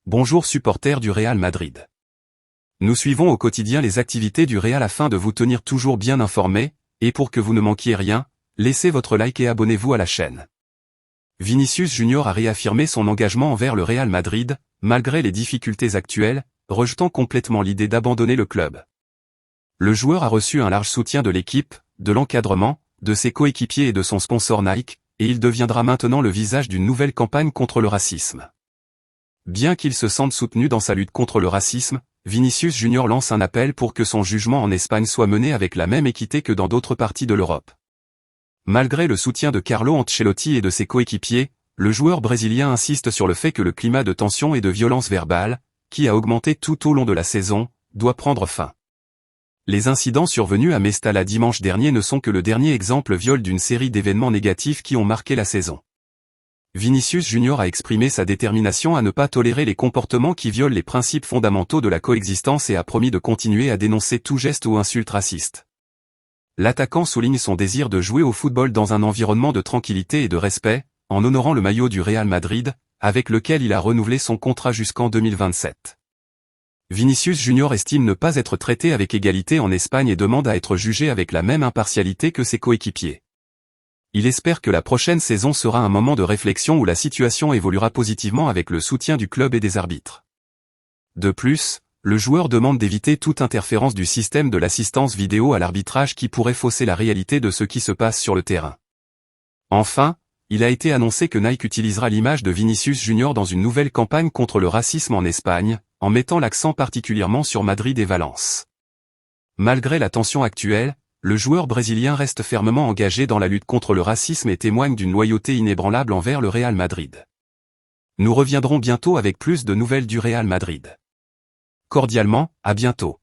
Bonjour supporters du Real Madrid. Nous suivons au quotidien les activités du Real afin de vous tenir toujours bien informés, et pour que vous ne manquiez rien, laissez votre like et abonnez-vous à la chaîne. Vinicius Junior a réaffirmé son engagement envers le Real Madrid, malgré les difficultés actuelles, rejetant complètement l'idée d'abandonner le club. Le joueur a reçu un large soutien de l'équipe, de l'encadrement, de ses coéquipiers et de son sponsor Nike, et il deviendra maintenant le visage d'une nouvelle campagne contre le racisme. Bien qu'il se sente soutenu dans sa lutte contre le racisme, Vinicius Junior lance un appel pour que son jugement en Espagne soit mené avec la même équité que dans d'autres parties de l'Europe. Malgré le soutien de Carlo Ancelotti et de ses coéquipiers, le joueur brésilien insiste sur le fait que le climat de tension et de violence verbale, qui a augmenté tout au long de la saison, doit prendre fin. Les incidents survenus à Mestalla dimanche dernier ne sont que le dernier exemple viol d'une série d'événements négatifs qui ont marqué la saison. Vinicius Junior a exprimé sa détermination à ne pas tolérer les comportements qui violent les principes fondamentaux de la coexistence et a promis de continuer à dénoncer tout geste ou insulte raciste. L'attaquant souligne son désir de jouer au football dans un environnement de tranquillité et de respect, en honorant le maillot du Real Madrid, avec lequel il a renouvelé son contrat jusqu'en 2027. Vinicius Junior estime ne pas être traité avec égalité en Espagne et demande à être jugé avec la même impartialité que ses coéquipiers. Il espère que la prochaine saison sera un moment de réflexion où la situation évoluera positivement avec le soutien du club et des arbitres. De plus, le joueur demande d'éviter toute interférence du système de l'assistance vidéo à l'arbitrage qui pourrait fausser la réalité de ce qui se passe sur le terrain. Enfin, il a été annoncé que Nike utilisera l'image de Vinicius Junior dans une nouvelle campagne contre le racisme en Espagne, en mettant l'accent particulièrement sur Madrid et Valence. Malgré la tension actuelle, le joueur brésilien reste fermement engagé dans la lutte contre le racisme et témoigne d'une loyauté inébranlable envers le Real Madrid. Nous reviendrons bientôt avec plus de nouvelles du Real Madrid. Cordialement, à bientôt.